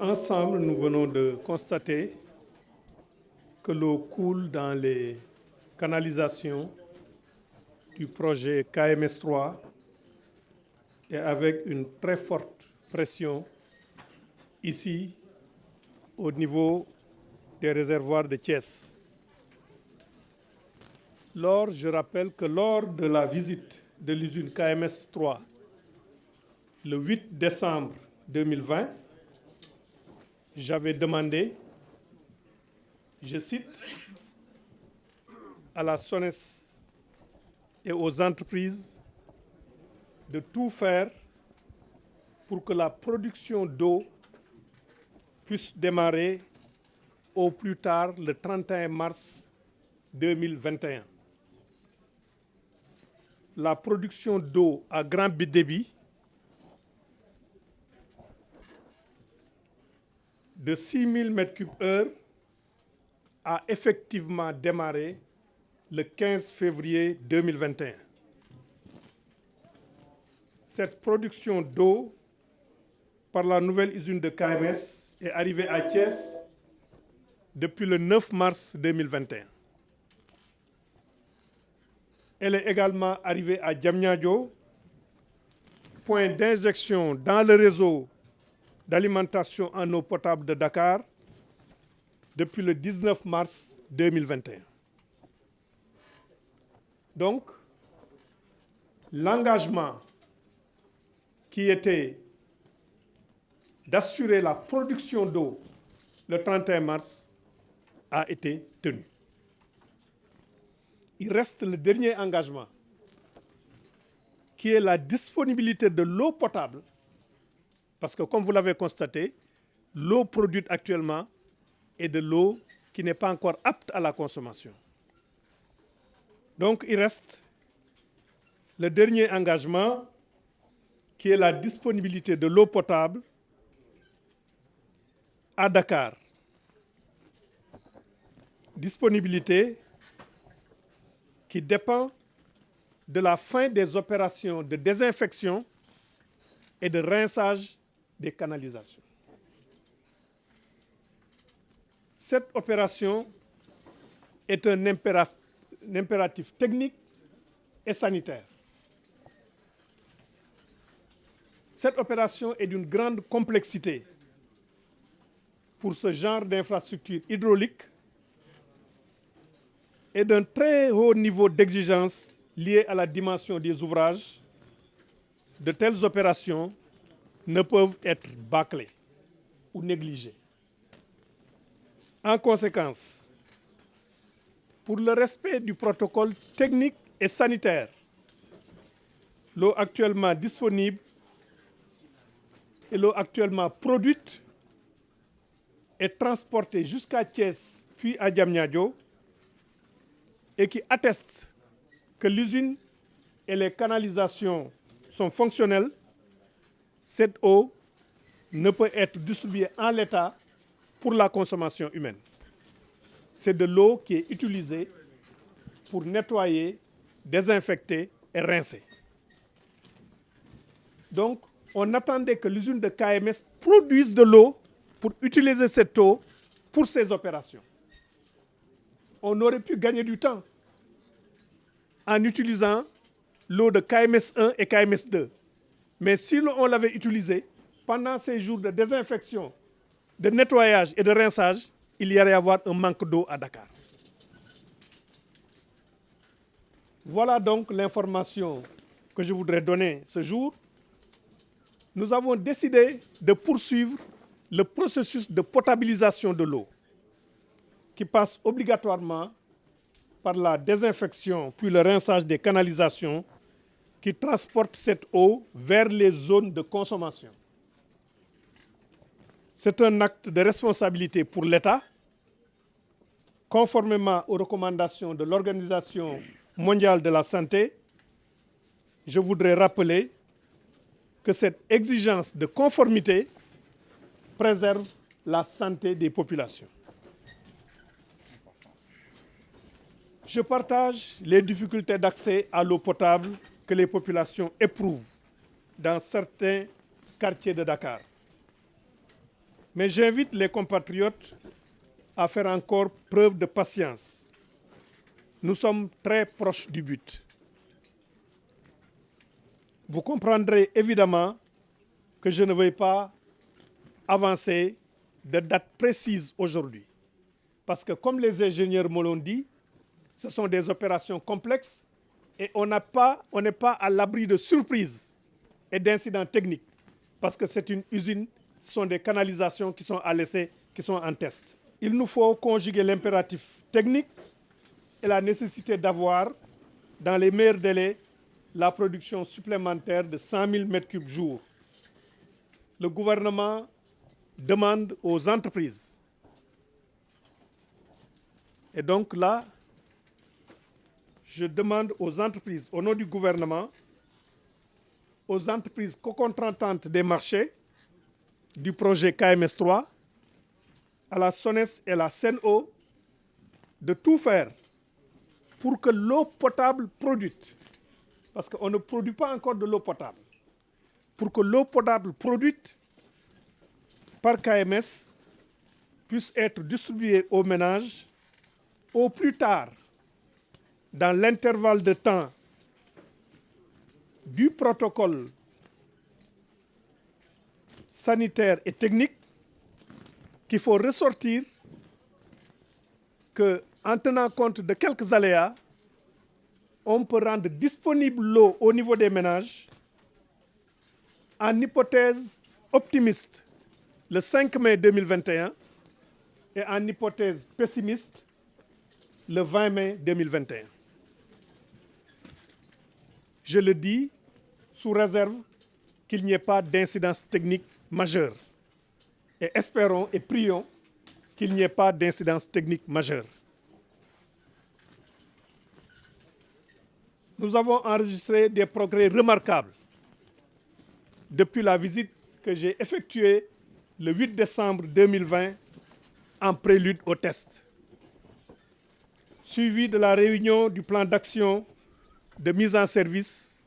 Ensemble, nous venons de constater que l'eau coule dans les canalisations du projet KMS3 et avec une très forte pression ici au niveau des réservoirs de Thiès. Je rappelle que lors de la visite de l'usine KMS3 le 8 décembre 2020, j'avais demandé, je cite, à la SONES et aux entreprises de tout faire pour que la production d'eau puisse démarrer au plus tard le 31 mars 2021. La production d'eau à grand débit de 6000 m3 a effectivement démarré le 15 février 2021. Cette production d'eau par la nouvelle usine de KMS est arrivée à Thiès depuis le 9 mars 2021. Elle est également arrivée à Diamniadio, point d'injection dans le réseau d'alimentation en eau potable de Dakar, depuis le 19 mars 2021. Donc, l'engagement qui était d'assurer la production d'eau le 31 mars a été tenu. Il reste le dernier engagement, qui est la disponibilité de l'eau potable, parce que comme vous l'avez constaté, l'eau produite actuellement est de l'eau qui n'est pas encore apte à la consommation. Donc il reste le dernier engagement, qui est la disponibilité de l'eau potable à Dakar. Disponibilité qui dépend de la fin des opérations de désinfection et de rinçage des canalisations. Cette opération est un impératif technique et sanitaire. Cette opération est d'une grande complexité pour ce genre d'infrastructure hydraulique et d'un très haut niveau d'exigence lié à la dimension des ouvrages. De telles opérations ne peuvent être bâclées ou négligées. En conséquence, pour le respect du protocole technique et sanitaire, l'eau actuellement disponible et l'eau actuellement produite est transportée jusqu'à Thiès puis à Diamniadio et qui atteste que l'usine et les canalisations sont fonctionnelles. Cette eau ne peut être distribuée en l'état pour la consommation humaine. C'est de l'eau qui est utilisée pour nettoyer, désinfecter et rincer. Donc, on attendait que l'usine de KMS produise de l'eau pour utiliser cette eau pour ces opérations. On aurait pu gagner du temps en utilisant l'eau de KMS 1 et KMS 2. Mais si on l'avait utilisée pendant ces jours de désinfection, de nettoyage et de rinçage, il y aurait à avoir un manque d'eau à Dakar. Voilà donc l'information que je voudrais donner ce jour. Nous avons décidé de poursuivre le processus de potabilisation de l'eau, qui passe obligatoirement par la désinfection puis le rinçage des canalisations qui transportent cette eau vers les zones de consommation. C'est un acte de responsabilité pour l'État, conformément aux recommandations de l'Organisation mondiale de la santé. Je voudrais rappeler que cette exigence de conformité préserve la santé des populations. Je partage les difficultés d'accès à l'eau potable que les populations éprouvent dans certains quartiers de Dakar. Mais j'invite les compatriotes à faire encore preuve de patience. Nous sommes très proches du but. Vous comprendrez évidemment que je ne vais pas avancer de date précise aujourd'hui. Parce que comme les ingénieurs me l'ont dit, ce sont des opérations complexes et on n'est pas à l'abri de surprises et d'incidents techniques. Parce que c'est une usine, ce sont des canalisations qui sont à l'essai, qui sont en test. Il nous faut conjuguer l'impératif technique et la nécessité d'avoir, dans les meilleurs délais, la production supplémentaire de 100 000 m3 jour. Le gouvernement demande aux entreprises. Et donc là, je demande aux entreprises, au nom du gouvernement, aux entreprises co-contractantes des marchés du projet KMS 3, à la SONES et à la SEN'EAU, de tout faire pour que l'eau potable produite, parce qu'on ne produit pas encore de l'eau potable, pour que l'eau potable produite par KMS puisse être distribuée aux ménages au plus tard dans l'intervalle de temps du protocole sanitaire et technique qu'il faut ressortir qu'en tenant compte de quelques aléas, on peut rendre disponible l'eau au niveau des ménages en hypothèse optimiste le 5 mai 2021 et en hypothèse pessimiste le 20 mai 2021. Je le dis sous réserve qu'il n'y ait pas d'incidence technique majeure. Et espérons et prions qu'il n'y ait pas d'incidence technique majeure. Nous avons enregistré des progrès remarquables depuis la visite que j'ai effectuée le 8 décembre 2020 en prélude au test, suivi de la réunion du plan d'action de mise en service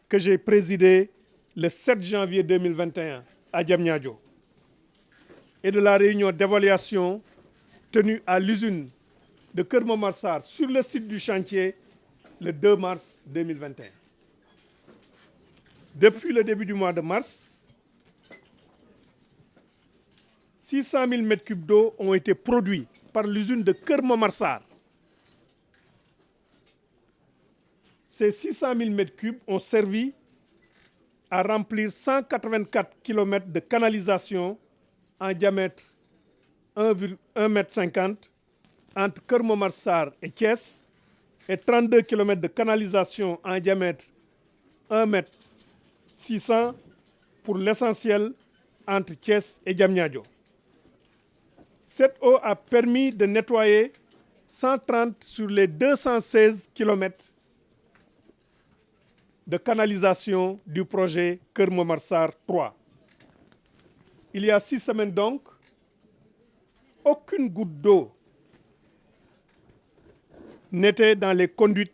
que j'ai présidé le 7 janvier 2021 à Diamniadio et de la réunion d'évaluation tenue à l'usine de Keur Momar Sarr sur le site du chantier le 2 mars 2021. Depuis le début du mois de mars, 600 000 m3 d'eau ont été produits par l'usine de Keur Momar Sarr. Ces 600 000 m3 ont servi à remplir 184 km de canalisation en diamètre 1,50 m entre Keur Momar Sarr et Thiès et 32 km de canalisation en diamètre 1,6 m pour l'essentiel entre Thiès et Diamniadio. Cette eau a permis de nettoyer 130 sur les 216 km de canalisation du projet Keur Momar Sarr 3. Il y a 6 semaines donc, aucune goutte d'eau n'était dans les conduites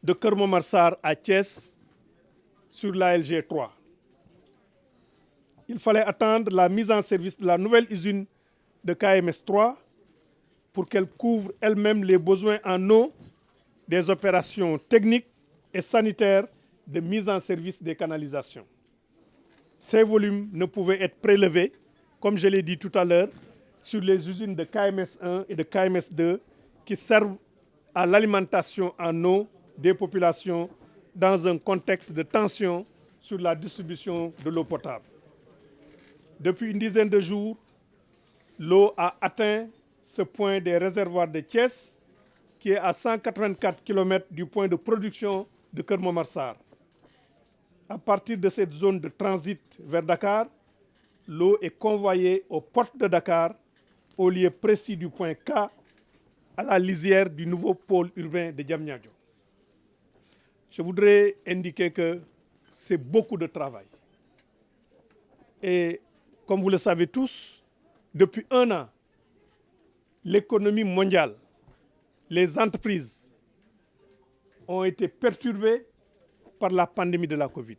de Keur Momar Sarr à Thiès sur l'ALG 3. Il fallait attendre la mise en service de la nouvelle usine de KMS 3 pour qu'elle couvre elle-même les besoins en eau des opérations techniques et sanitaires de mise en service des canalisations. Ces volumes ne pouvaient être prélevés, comme je l'ai dit tout à l'heure, sur les usines de KMS 1 et de KMS 2 qui servent à l'alimentation en eau des populations dans un contexte de tension sur la distribution de l'eau potable. Depuis une dizaine de jours, l'eau a atteint ce point des réservoirs de Thiès, qui est à 184 km du point de production de Keur Momar Sarr. À partir de cette zone de transit vers Dakar, l'eau est convoyée aux portes de Dakar, au lieu précis du point K, à la lisière du nouveau pôle urbain de Diamniadio. Je voudrais indiquer que c'est beaucoup de travail. Et comme vous le savez tous, depuis un an, l'économie mondiale, les entreprises ont été perturbées par la pandémie de la Covid.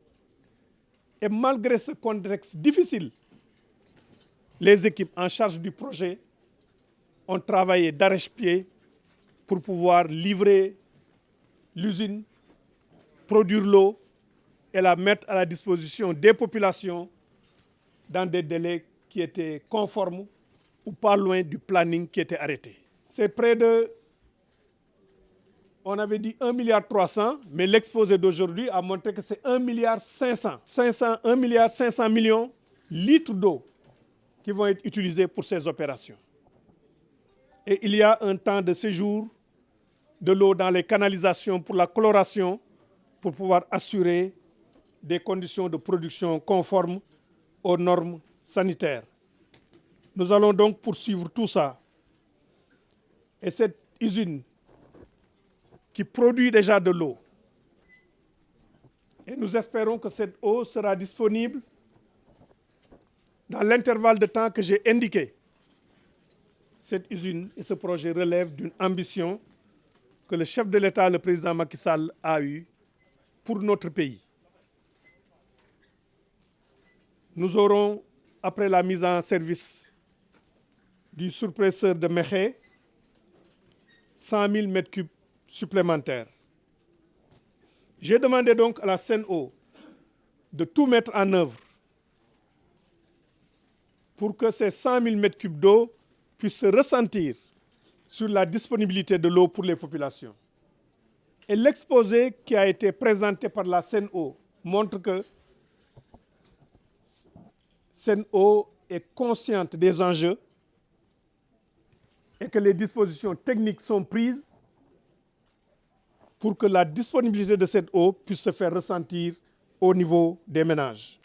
Et malgré ce contexte difficile, les équipes en charge du projet ont travaillé d'arrache-pied pour pouvoir livrer l'usine, produire l'eau et la mettre à la disposition des populations dans des délais qui étaient conformes ou pas loin du planning qui était arrêté. C'est près de, on avait dit 1,3 milliard, mais l'exposé d'aujourd'hui a montré que c'est 1,5 milliard. 1,5 milliard de litres d'eau qui vont être utilisés pour ces opérations. Et il y a un temps de séjour de l'eau dans les canalisations pour la chloration pour pouvoir assurer des conditions de production conformes aux normes sanitaires. Nous allons donc poursuivre tout ça. Et cette usine qui produit déjà de l'eau, et nous espérons que cette eau sera disponible dans l'intervalle de temps que j'ai indiqué. Cette usine et ce projet relèvent d'une ambition que le chef de l'État, le président Macky Sall, a eue pour notre pays. Nous aurons, après la mise en service du surpresseur de Mékhé, 100 000 m3 supplémentaires. J'ai demandé donc à la Sen'Eau de tout mettre en œuvre pour que ces 100 000 m3 d'eau puissent se ressentir sur la disponibilité de l'eau pour les populations. Et l'exposé qui a été présenté par la Sen'Eau montre que Sen'Eau est consciente des enjeux et que les dispositions techniques sont prises pour que la disponibilité de cette eau puisse se faire ressentir au niveau des ménages.